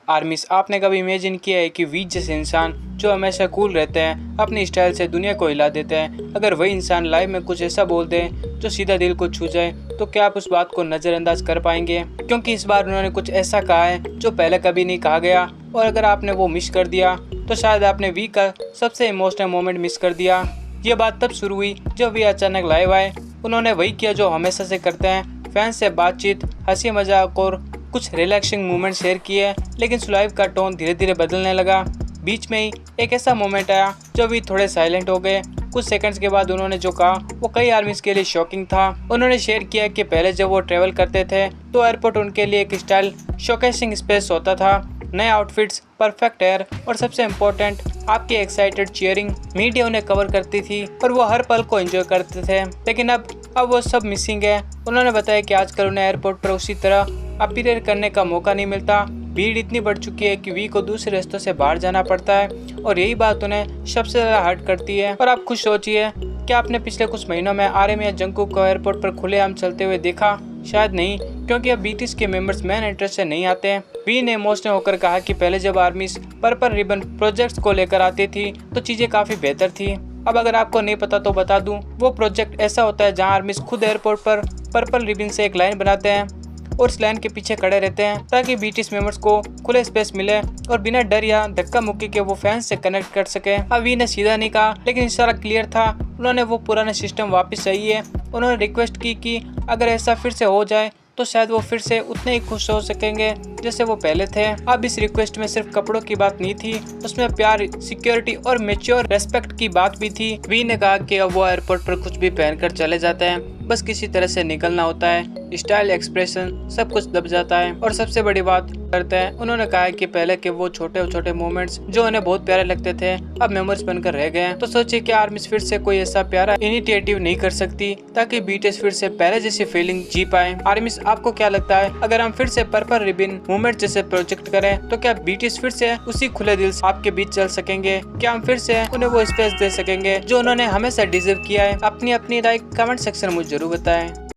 आर्मिस, आपने कभी इमेजिन किया है कि वी जैसे इंसान जो हमेशा कूल रहते हैं, अपनी स्टाइल से दुनिया को हिला देते हैं, अगर वही इंसान लाइव में कुछ ऐसा बोल दे जो सीधा दिल को छू जाए, तो क्या आप उस बात को नज़रअंदाज कर पाएंगे? क्योंकि इस बार उन्होंने कुछ ऐसा कहा है जो पहले कभी नहीं कहा गया, और अगर आपने वो मिस कर दिया तो शायद आपने वी का सबसे इमोशनल मोमेंट मिस कर दिया। ये बात तब शुरू हुई जब वी अचानक लाइव आए। उन्होंने वही किया जो हमेशा से करते हैं, फैंस से बातचीत, हंसी मजाक और कुछ रिलैक्सिंग मोमेंट शेयर किए, लेकिन लाइव का टोन धीरे धीरे बदलने लगा। बीच में ही एक ऐसा मोमेंट आया जब वे थोड़े साइलेंट हो गए। कुछ सेकंड्स के बाद उन्होंने जो कहा वो कई आर्मीज के लिए शॉकिंग था। उन्होंने शेयर किया कि पहले जब वो ट्रेवल करते थे तो एयरपोर्ट उनके लिए एक स्टाइल शोकेसिंग स्पेस होता था, नए आउटफिट्स, परफेक्ट एयर और सबसे इम्पोर्टेंट आपकी एक्साइटेड चीयरिंग। मीडिया उन्हें कवर करती थी और वो हर पल को एंजॉय करते थे, लेकिन अब वो सब मिसिंग है। उन्होंने बताया कि आजकल उन्हें एयरपोर्ट पर उसी तरह अपीयर करने का मौका नहीं मिलता। भीड़ इतनी बढ़ चुकी है कि वी को दूसरे रास्तों से बाहर जाना पड़ता है, और यही बात उन्हें सबसे ज़्यादा हर्ट करती है। और आप खुद सोचिए, क्या आपने पिछले कुछ महीनों में आर्मी या जंगकुक को एयरपोर्ट पर खुलेआम चलते हुए देखा? शायद नहीं, क्योंकि अब बीटीएस के मेंबर्स मेन इंटरेस्ट से नहीं आते हैं। वी ने इमोशनल होकर कहा कि पहले जब आर्मीज पर्पल रिबन प्रोजेक्ट्स को लेकर आती थी तो चीज़ें काफ़ी बेहतर थी। अब अगर आपको नहीं पता तो बता दूं, वो प्रोजेक्ट ऐसा होता है जहां आर्मीज खुद एयरपोर्ट पर पर्पल रिबन से एक लाइन बनाते हैं और इस लाइन के पीछे खड़े रहते हैं ताकि बीटीएस मेंबर्स को खुले स्पेस मिले और बिना डर या धक्का मुक्की के वो फैंस से कनेक्ट कर सके। अब वी ने सीधा नहीं कहा, लेकिन इशारा क्लियर था। उन्होंने वो पुराना सिस्टम वापस चाहिए। उन्होंने रिक्वेस्ट की कि अगर ऐसा फिर से हो जाए तो शायद वो फिर से उतने ही खुश हो सकेंगे जैसे वो पहले थे। अब इस रिक्वेस्ट में सिर्फ कपड़ों की बात नहीं थी, उसमें प्यार, सिक्योरिटी और मैच्योर रेस्पेक्ट की बात भी थी। वी ने कहा कि अब वो एयरपोर्ट पर कुछ भी पहनकर चले जाते हैं, बस किसी तरह से निकलना होता है। स्टाइल, एक्सप्रेशन सब कुछ दब जाता है, और सबसे बड़ी बात करते हैं। उन्होंने कहा कि पहले के वो छोटे छोटे मोमेंट्स जो उन्हें बहुत प्यारे लगते थे अब मेमोरीज बनकर रह गए हैं। तो सोचिए कि आर्मीज फिर से कोई ऐसा प्यारा इनिशिएटिव नहीं कर सकती ताकि बीटीएस फिर से पहले जैसी फीलिंग जी पाए। आर्मीज, आपको क्या लगता है, अगर हम फिर से पर्पल रिबन मूवमेंट जैसे प्रोजेक्ट करें तो क्या बीटीएस फिर से उसी खुले दिल से आपके बीच चल सकेंगे? क्या हम फिर से उन्हें वो स्पेस दे सकेंगे जो उन्होंने हमेशा डिजर्व किया है? अपनी अपनी राय कमेंट सेक्शन में मुझे जरूर बताएं।